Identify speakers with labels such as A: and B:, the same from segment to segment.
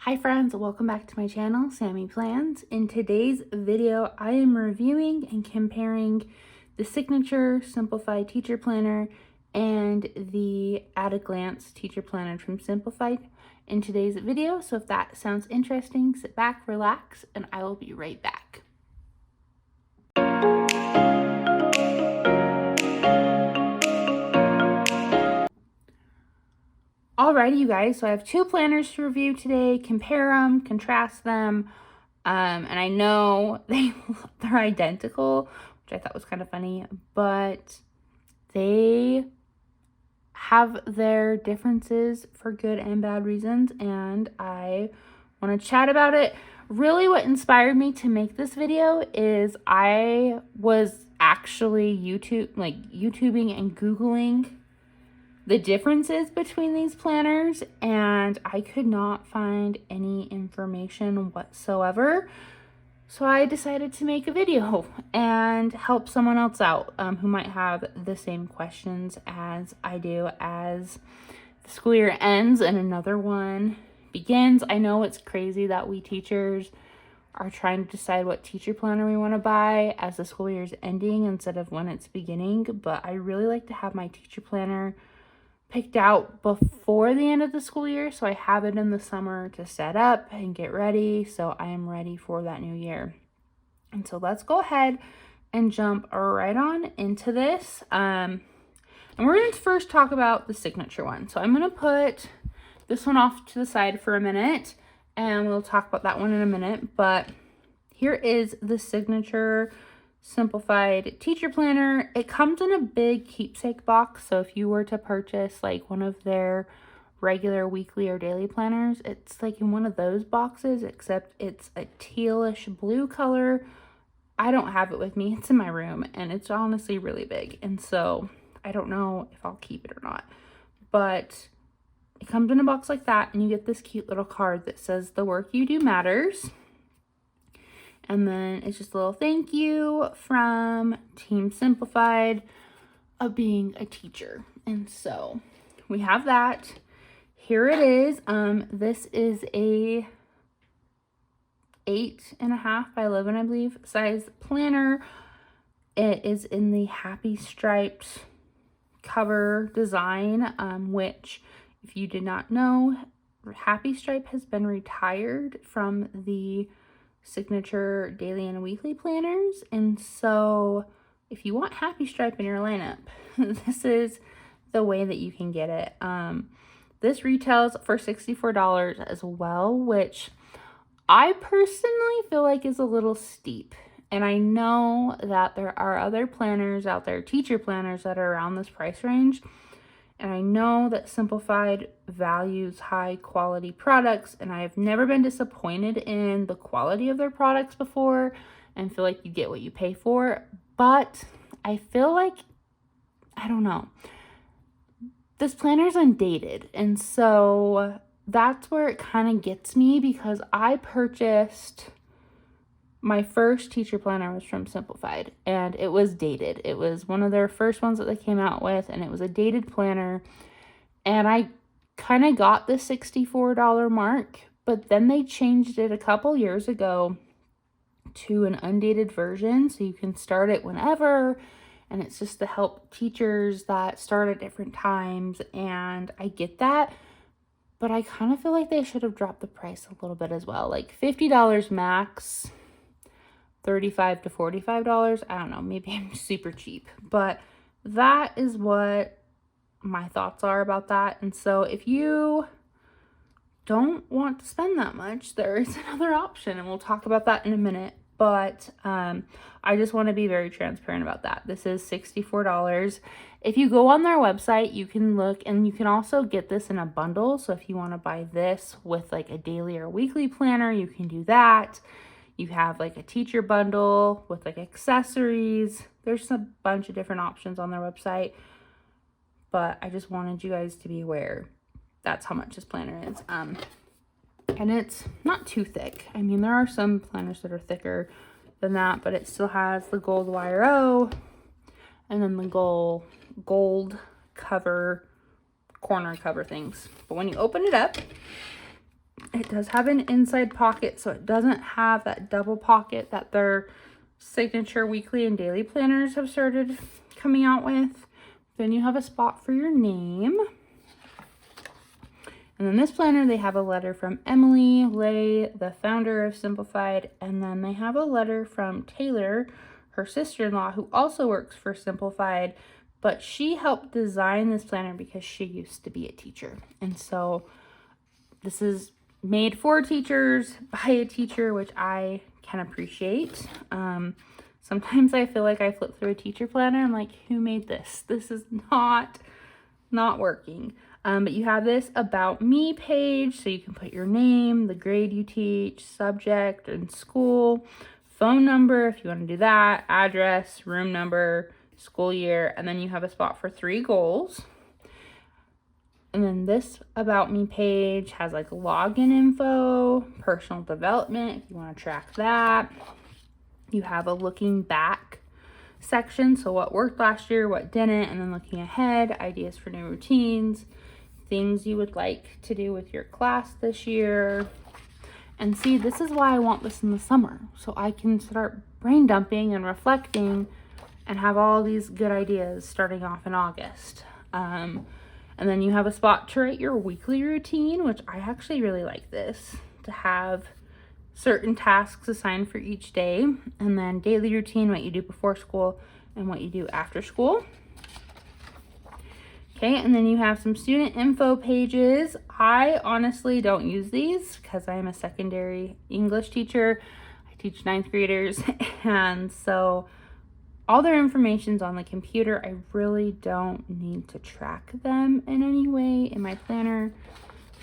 A: Hi friends, welcome back to my channel, Sammy Plans. In today's video, I am reviewing and comparing the Signature Simplified Teacher Planner and the At a Glance Teacher Planner from Simplified in today's video. So if that sounds interesting, sit back, relax, and I will be right back. Alrighty, you guys, so I have two planners to review today, compare them, contrast them, and I know they're identical, which I thought was kind of funny, but they have their differences for good and bad reasons, and I want to chat about it. Really, what inspired me to make this video is I was actually YouTubing and Googling the differences between these planners, and I could not find any information whatsoever. So I decided to make a video and help someone else out who might have the same questions as I do as the school year ends and another one begins. I know it's crazy that we teachers are trying to decide what teacher planner we want to buy as the school year is ending instead of when it's beginning, but I really like to have my teacher planner picked out before the end of the school year, so I have it in the summer to set up and get ready, so I am ready for that new year. And so let's go ahead and jump right on into this. And we're going to first talk about the Signature one. So I'm going to put this one off to the side for a minute, and we'll talk about that one in a minute. But here is the Signature Simplified Teacher Planner. It comes in a big keepsake box, so if you were to purchase like one of their regular weekly or daily planners, it's like in one of those boxes, except it's a tealish blue color. I don't have it with me, it's in my room, and it's honestly really big, and so I don't know if I'll keep it or not, but it comes in a box like that, and you get this cute little card that says the work you do matters. And then it's just a little thank you from Team Simplified of being a teacher. And so we have that. Here it is. This is a 8.5 by 11, I believe, size planner. It is in the happy striped cover design, which, if you did not know, Happy Stripe has been retired from the Signature daily and weekly planners, and so if you want Happy Stripe in your lineup, this is the way that you can get it. This retails for $64 as well, which I personally feel like is a little steep, and I know that there are other planners out there, teacher planners, that are around this price range. And I know that Simplified values high quality products, and I have never been disappointed in the quality of their products before and feel like you get what you pay for. But I feel like, I don't know, this planner's undated. And so that's where it kind of gets me, because I purchased my first teacher planner was from Simplified, and it was dated. It was one of their first ones that they came out with, and it was a dated planner. And I kind of got the $64 mark, but then they changed it a couple years ago to an undated version, so you can start it whenever, and it's just to help teachers that start at different times. And I get that, but I kind of feel like they should have dropped the price a little bit as well, like $50 max. $35 to $45. I don't know, maybe I'm super cheap, but that is what my thoughts are about that. And so if you don't want to spend that much, there is another option, and we'll talk about that in a minute. But I just want to be very transparent about that. This is $64. If you go on their website, you can look, and you can also get this in a bundle. So if you want to buy this with like a daily or weekly planner, you can do that. You have like a teacher bundle with like accessories. There's a bunch of different options on their website, but I just wanted you guys to be aware that's how much this planner is. And it's not too thick. I mean, there are some planners that are thicker than that, but it still has the gold wire O and then the gold cover, corner cover things. But when you open it up, It does have an inside pocket, so it doesn't have that double pocket that their signature weekly and daily planners have started coming out with. Then you have a spot for your name. And then this planner, they have a letter from Emily Lay, the founder of Simplified. And then they have a letter from Taylor, her sister-in-law, who also works for Simplified. But she helped design this planner because she used to be a teacher. And so this is made for teachers by a teacher, which I can appreciate. Sometimes I feel like I flip through a teacher planner. I'm like, who made this? This is not working. But you have this about me page, so you can put your name, the grade you teach, subject and school, phone number if you want to do that, address, room number, school year, and then you have a spot for 3 goals. And then this about me page has like login info, personal development if you want to track that. You have a looking back section, so what worked last year, what didn't, and then looking ahead, ideas for new routines, things you would like to do with your class this year. And see, this is why I want this in the summer, so I can start brain dumping and reflecting and have all these good ideas starting off in August. And then you have a spot to write your weekly routine, which I actually really like this, to have certain tasks assigned for each day, and then daily routine, what you do before school and what you do after school. Okay, and then you have some student info pages. I honestly don't use these because I am a secondary English teacher. I teach 9th graders, and so all their information's on the computer. I really don't need to track them in any way in my planner.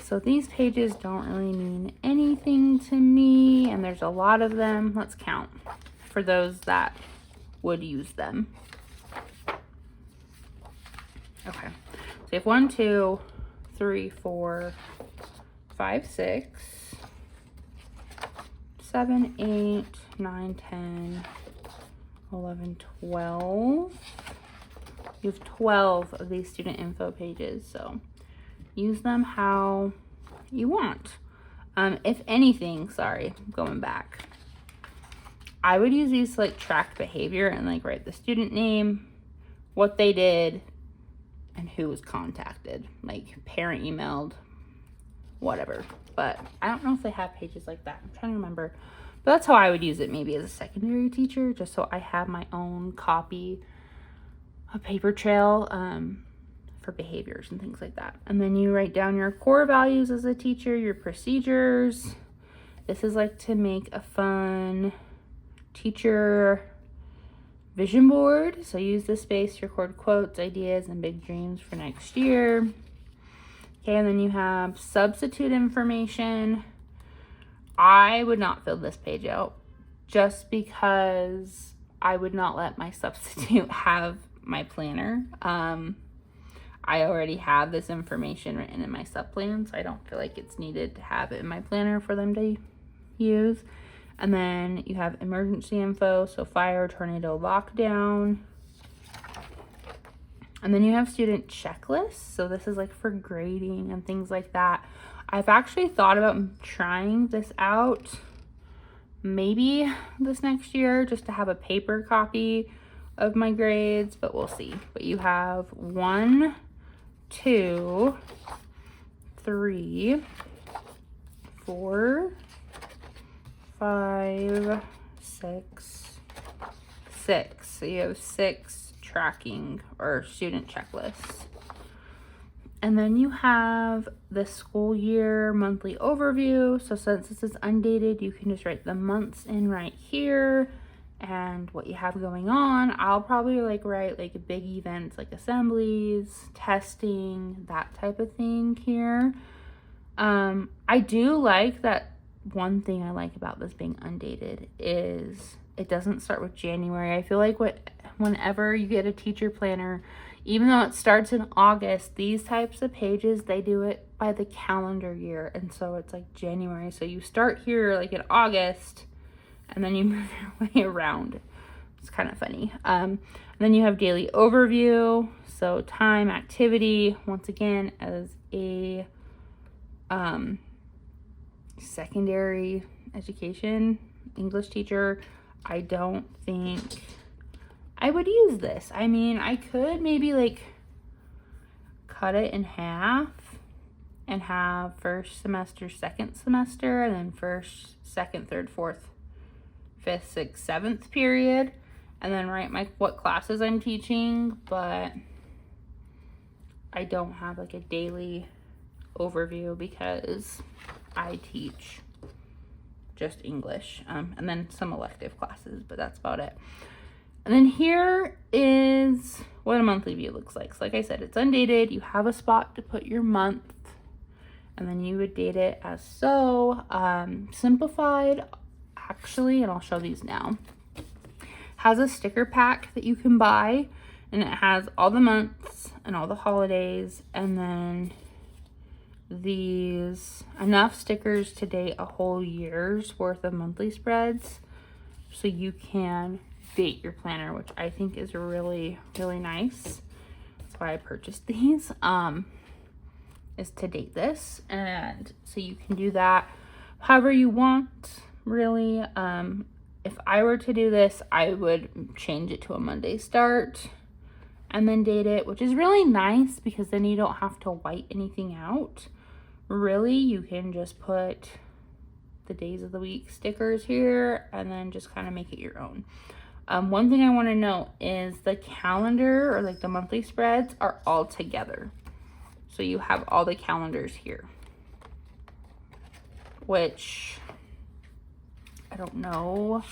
A: So these pages don't really mean anything to me, and there's a lot of them. Let's count for those that would use them. Okay, so you have 1, 2, 3, 4, 5, 6, 7, 8, 9, 10, 11, 12. You have 12 of these student info pages, so use them how you want. If anything, sorry, going back, I would use these to like track behavior and like write the student name, what they did, and who was contacted, like parent emailed, whatever. But I don't know if they have pages like that. I'm trying to remember. But that's how I would use it, maybe as a secondary teacher, just so I have my own copy, a paper trail for behaviors and things like that. And then you write down your core values as a teacher, your procedures. This is like to make a fun teacher vision board. So use this space to record quotes, ideas, and big dreams for next year. Okay, and then you have substitute information. I would not fill this page out just because I would not let my substitute have my planner. I already have this information written in my sub plan, so I don't feel like it's needed to have it in my planner for them to use. And then you have emergency info, so fire, tornado, lockdown. And then you have student checklists. So this is like for grading and things like that. I've actually thought about trying this out maybe this next year just to have a paper copy of my grades, but we'll see. But you have 1, 2, 3, 4, 5, 6, 6. So you have 6 tracking or student checklists. And then you have the school year monthly overview. So since this is undated, you can just write the months in right here and what you have going on. I'll probably like write like big events like assemblies, testing, that type of thing here. I do like that. One thing I like about this being undated is it doesn't start with January. I feel like whenever you get a teacher planner, even though it starts in August, these types of pages, they do it by the calendar year. And so it's like January. So you start here like in August and then you move your way around. It's kind of funny. And then you have daily overview. So time, activity, once again, as a secondary education English teacher, I don't think I would use this. I mean, I could maybe like cut it in half and have first semester, second semester, and then first, second, third, fourth, fifth, sixth, seventh period, and then write what classes I'm teaching, but I don't have like a daily overview because I teach just English, and then some elective classes, but that's about it. And then here is what a monthly view looks like. So like I said, it's undated. You have a spot to put your month, and then you would date it as so. Simplified, actually, and I'll show these now, has a sticker pack that you can buy, and it has all the months and all the holidays, and then these enough stickers to date a whole year's worth of monthly spreads, so you can date your planner, which I think is really, really nice. That's why I purchased these, is to date this, and so you can do that however you want, really. If I were to do this, I would change it to a Monday start and then date it, which is really nice because then you don't have to white anything out. Really, you can just put the days of the week stickers here and then just kind of make it your own. One thing I want to note is the calendar, or like the monthly spreads, are all together. So you have all the calendars here, which I don't know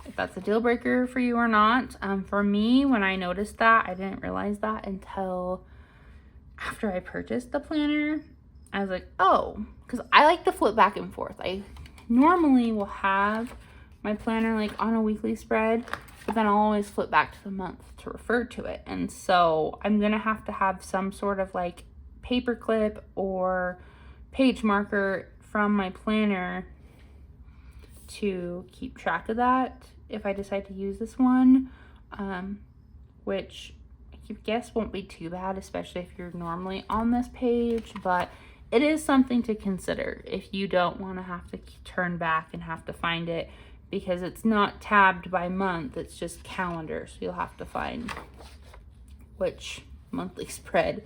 A: if that's a deal breaker for you or not. For me, when I noticed that, I didn't realize that until after I purchased the planner. I was like, oh, because I like to flip back and forth. I normally will have my planner like on a weekly spread, but then I'll always flip back to the month to refer to it. And so I'm gonna have to have some sort of like paper clip or page marker from my planner to keep track of that if I decide to use this one, which I guess won't be too bad, especially if you're normally on this page, but it is something to consider if you don't want to have to turn back and have to find it, because it's not tabbed by month, it's just calendar, so you'll have to find which monthly spread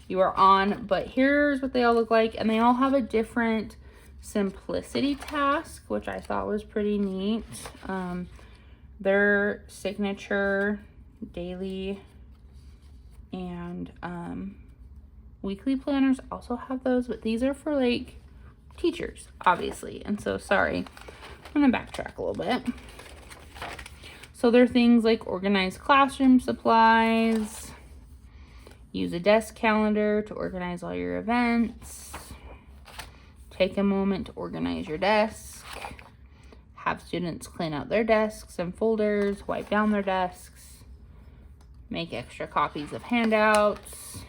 A: you are on. But here's what they all look like, and they all have a different simplicity task, which I thought was pretty neat. Their signature, daily, and weekly planners also have those, but these are for like teachers, obviously. And so, sorry, I'm gonna backtrack a little bit. So there are things like organize classroom supplies, use a desk calendar to organize all your events, take a moment to organize your desk, have students clean out their desks and folders, wipe down their desks, make extra copies of handouts.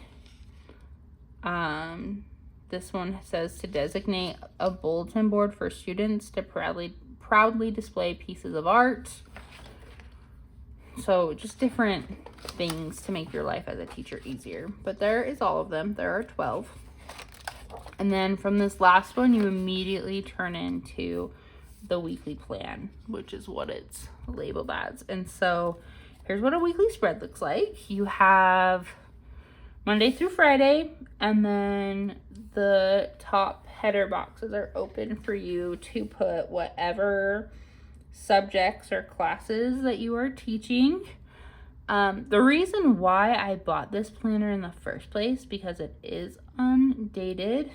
A: This one says to designate a bulletin board for students to proudly display pieces of art. So just different things to make your life as a teacher easier. But there is all of them. There are 12. And then from this last one, you immediately turn into the weekly plan, which is what it's labeled as. And so here's what a weekly spread looks like. You have Monday through Friday, and then the top header boxes are open for you to put whatever subjects or classes that you are teaching. The reason why I bought this planner in the first place, because it is undated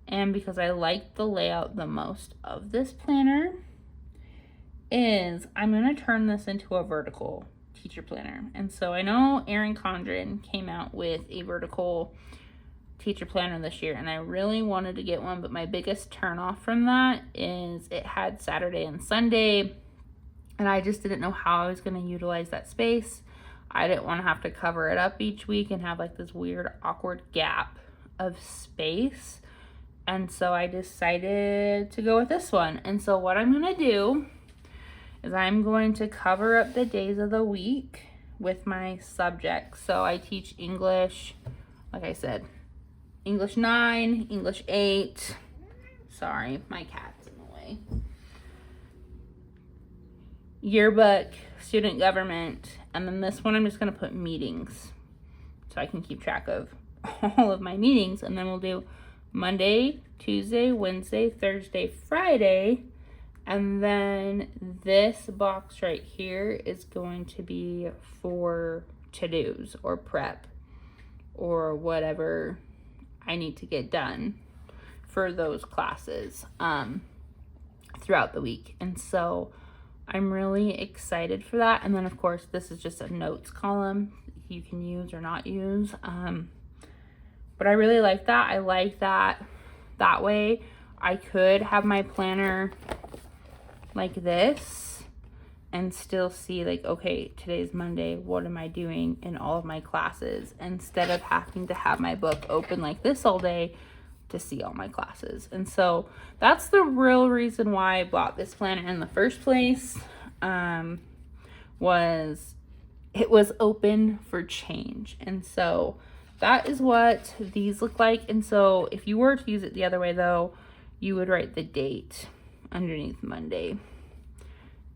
A: and because I like the layout the most of this planner, is I'm going to turn this into a vertical teacher planner. And so I know Erin Condren came out with a vertical teacher planner this year, and I really wanted to get one, but my biggest turn off from that is it had Saturday and Sunday, and I just didn't know how I was going to utilize that space. I didn't want to have to cover it up each week and have like this weird awkward gap of space. And so I decided to go with this one. And so what I'm going to do is I'm going to cover up the days of the week with my subjects. So I teach English, like I said, English 9, English 8. Sorry, my cat's in the way. Yearbook, student government, and then this one I'm just going to put meetings so I can keep track of all of my meetings. And then we'll do Monday, Tuesday, Wednesday, Thursday, Friday. And then this box right here is going to be for to-dos or prep or whatever I need to get done for those classes throughout the week. And so I'm really excited for that. And then of course this is just a notes column you can use or not use. But I really like that. I like that way I could have my planner like this and still see like, okay, today's Monday, what am I doing in all of my classes, instead of having to have my book open like this all day to see all my classes. And so that's the real reason why I bought this planner in the first place, was it was open for change. And so that is what these look like. And so if you were to use it the other way though, you would write the date underneath Monday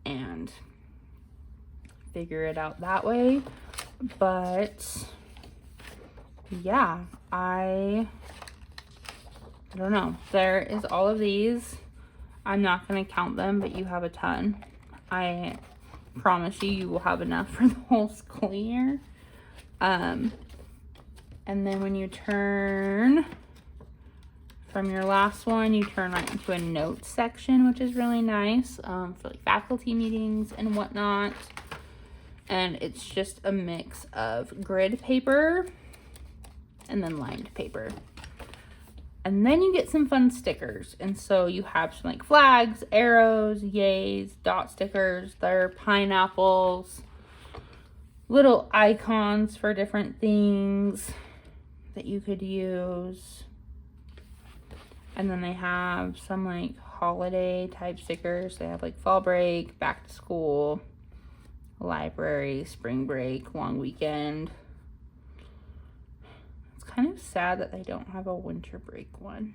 A: and figure it out that way. But yeah, I don't know. There is all of these. I'm not going to count them, but you have a ton. I promise you will have enough for the whole school year. And then when you turn from your last one, you turn right into a notes section, which is really nice for like faculty meetings and whatnot. And it's just a mix of grid paper and then lined paper. And then you get some fun stickers. And so you have some like flags, arrows, yays, dot stickers. They're pineapples, little icons for different things that you could use. And then they have some like holiday type stickers. They have like fall break, back to school, library, spring break, long weekend. Kind of sad that they don't have a winter break one.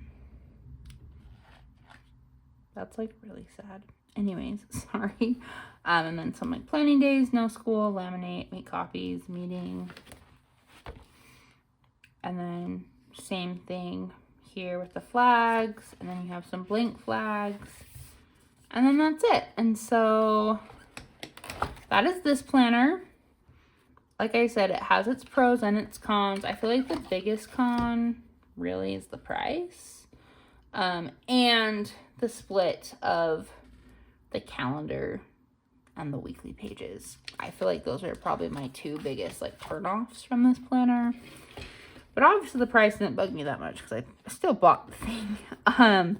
A: That's like really sad. Anyways, sorry. And then some like planning days, no school, laminate, make copies, meeting. And then same thing here with the flags. And then you have some blank flags. And then that's it. And so that is this planner. Like I said, it has its pros and its cons. I feel like the biggest con really is the price. And the split of the calendar and the weekly pages. I feel like those are probably my two biggest like turnoffs from this planner. But obviously the price didn't bug me that much because I still bought the thing.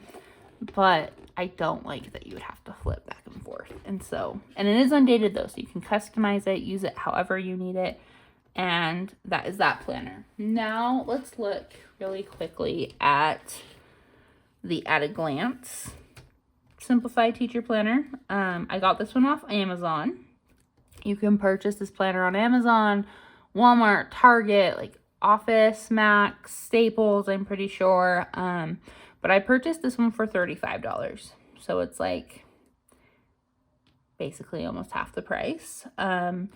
A: But I don't like that you would have to flip back and forth. And so, and it is undated though, so you can customize it, use it however you need it. And that is that planner. Now let's look really quickly at the At a Glance Simplified Teacher Planner. I got this one off Amazon. You can purchase this planner on Amazon, Walmart, Target, like Office Max, Staples, I'm pretty sure. But I purchased this one for $35. So it's like basically almost half the price. And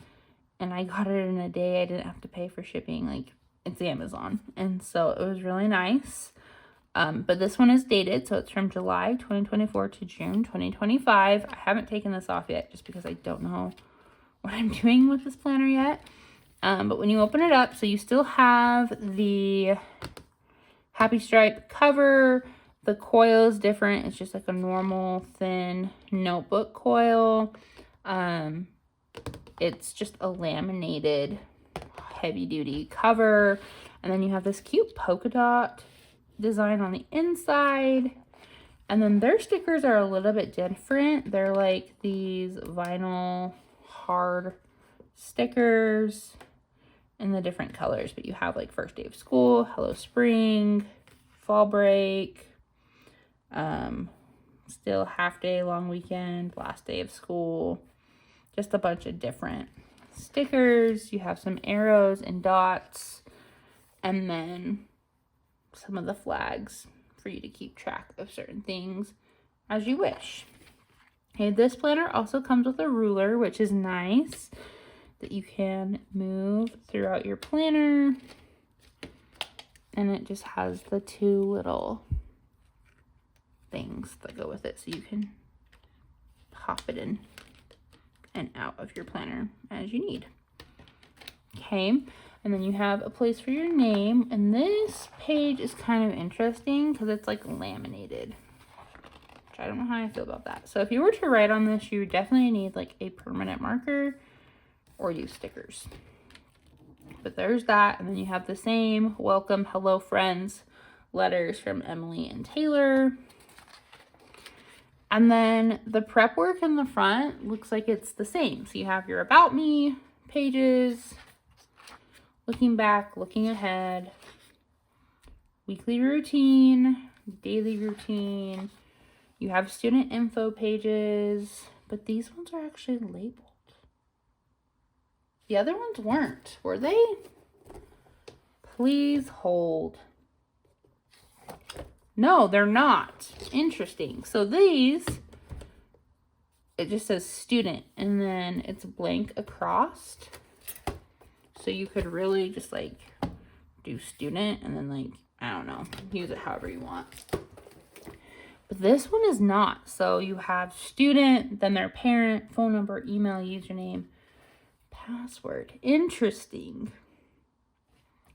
A: I got it in a day. I didn't have to pay for shipping. Like, it's Amazon. And so it was really nice. But this one is dated. So it's from July 2024 to June 2025. I haven't taken this off yet just because I don't know what I'm doing with this planner yet. But when you open it up, so you still have the Happy Stripe cover. The coil is different. It's just like a normal thin notebook coil. It's just a laminated heavy duty cover. And then you have this cute polka dot design on the inside. And then their stickers are a little bit different. They're like these vinyl hard stickers in the different colors. But you have like first day of school, hello spring, fall break, still half day, long weekend, last day of school, just a bunch of different stickers. You have some arrows and dots, and then some of the flags for you to keep track of certain things as you wish. Okay, this planner also comes with a ruler, which is nice, that you can move throughout your planner. And it just has the 2 little things that go with it, so you can pop it in and out of your planner as you need. Okay, and then you have a place for your name, and this page is kind of interesting because it's like laminated. I don't know how I feel about that. So if you were to write on this, you would definitely need like a permanent marker or use stickers. But there's that. And then you have the same welcome, hello friends letters from Emily and Taylor. And then the prep work in the front looks like it's the same. So you have your about me pages, looking back, looking ahead, weekly routine, daily routine. You have student info pages, but these ones are actually labeled. The other ones weren't, were they? Please hold. No, they're not. Interesting. So these, it just says student, and then it's blank across. So you could really just like do student and then like, I don't know, use it however you want. But this one is not. So you have student, then their parent, phone number, email, username, password. Interesting.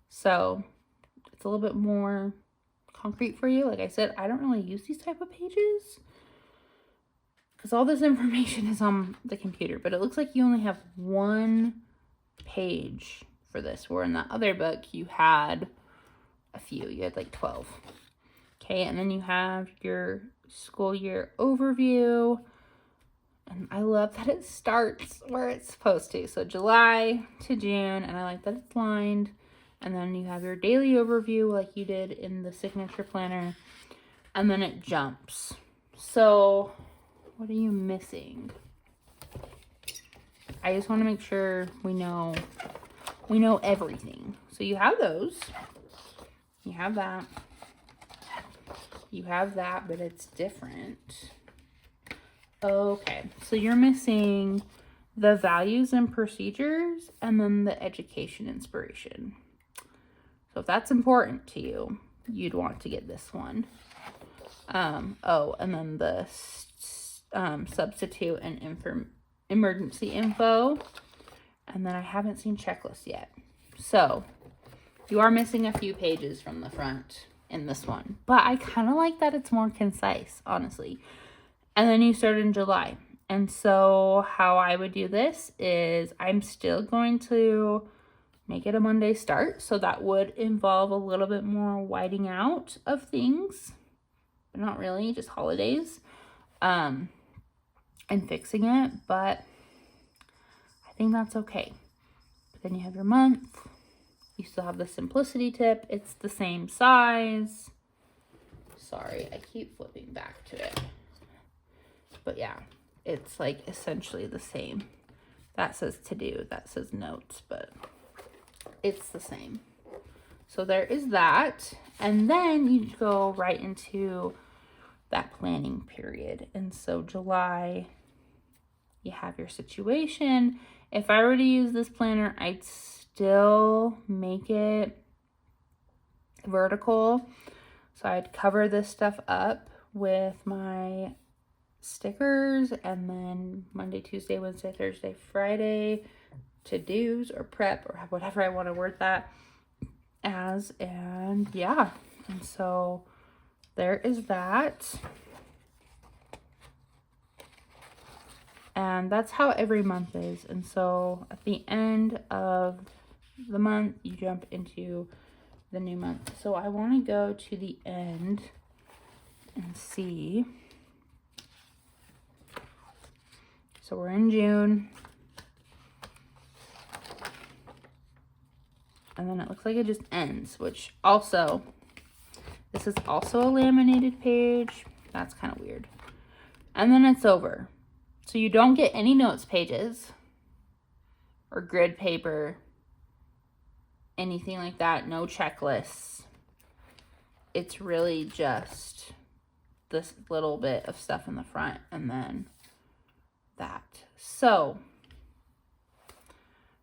A: So it's a little bit more concrete for you. Like I said, I don't really use these type of pages because all this information is on the computer, but it looks like you only have 1 page for this, where in the other book you had a few. You had like 12. Okay, and then you have your school year overview. And I love that it starts where it's supposed to. So July to June, and I like that it's lined. And then you have your daily overview like you did in the signature planner. And then it jumps. So what are you missing? I just want to make sure we know everything. So you have those. You have that. You have that, but it's different. Okay, so you're missing the values and procedures and then the education inspiration. So if that's important to you, you'd want to get this one. Oh, and then the substitute and emergency info. And then I haven't seen checklists yet. So you are missing a few pages from the front in this one. But I kind of like that it's more concise, honestly. And then you start in July. And so how I would do this is I'm still going to make it a Monday start. So that would involve a little bit more whiting out of things. But not really, just holidays. And fixing it. But I think that's okay. But then you have your month. You still have the simplicity tip. It's the same size. Sorry, I keep flipping back to it. But yeah, it's like essentially the same. That says to do, that says notes, but it's the same. So there is that. And then you go right into that planning period. And so July, you have your situation. If I were to use this planner, I'd still make it vertical. So I'd cover this stuff up with my stickers, and then Monday, Tuesday, Wednesday, Thursday, Friday, to-dos or prep or whatever I want to word that as. And yeah, and so there is that. And that's how every month is. And so at the end of the month, you jump into the new month. So I want to go to the end and see. So we're in June. And then it looks like it just ends, which also, this is also a laminated page. That's kind of weird. And then it's over. So you don't get any notes pages or grid paper, anything like that. No checklists. it's really just this little bit of stuff in the front and then that. So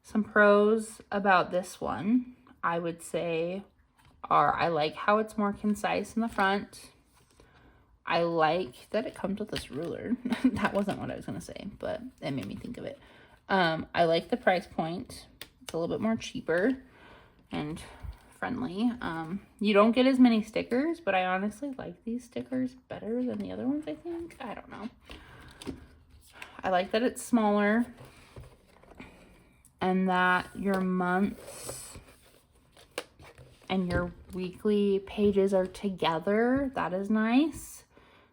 A: some pros about this one, I would say, are I like how it's more concise in the front. I like that it comes with this ruler. That wasn't what I was going to say, but it made me think of it. I like the price point. It's a little bit more cheaper and friendly. You don't get as many stickers, but I honestly like these stickers better than the other ones, I think. I don't know. I like that it's smaller and that your months and your weekly pages are together. That is nice.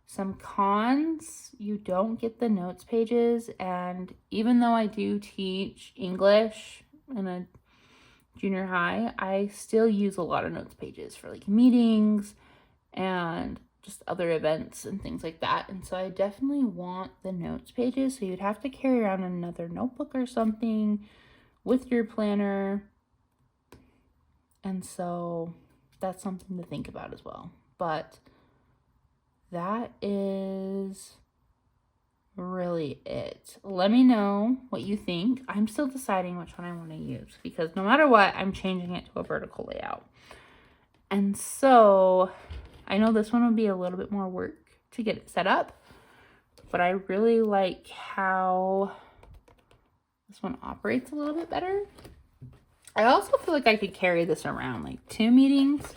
A: Some cons, you don't get the notes pages, and even though I do teach English in a junior high, I still use a lot of notes pages for like meetings and just other events and things like that. And so I definitely want the notes pages, so you'd have to carry around another notebook or something with your planner. And so that's something to think about as well. But that is really it. Let me know what you think. I'm still deciding which one I want to use because no matter what, I'm changing it to a vertical layout. And so I know this one would be a little bit more work to get it set up, but I really like how this one operates a little bit better. I also feel like I could carry this around like 2 meetings.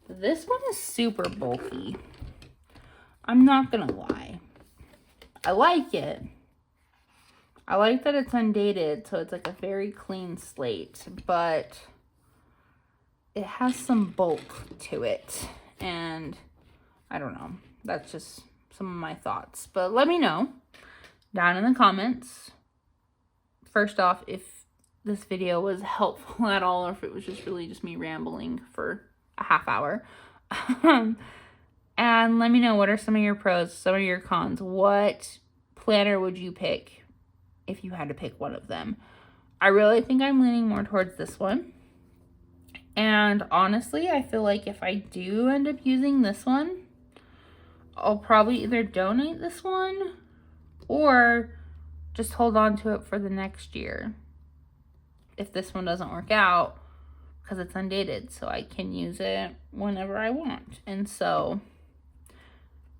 A: This one is super bulky. I'm not gonna lie. I like it. I like that it's undated, so it's like a very clean slate, but it has some bulk to it. And I don't know. That's just some of my thoughts. But let me know down in the comments, first off, if this video was helpful at all, or if it was just really just me rambling for a half hour. And let me know, what are some of your pros, some of your cons? What planner would you pick if you had to pick one of them? I really think I'm leaning more towards this one. And honestly, I feel like if I do end up using this one, I'll probably either donate this one or just hold on to it for the next year if this one doesn't work out, because it's undated, so I can use it whenever I want. And so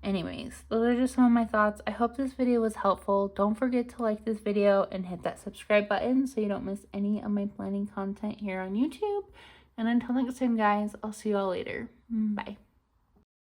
A: anyways, those are just some of my thoughts. I hope this video was helpful. Don't forget to like this video and hit that subscribe button so you don't miss any of my planning content here on YouTube. And until next time, guys, I'll see you all later. Bye.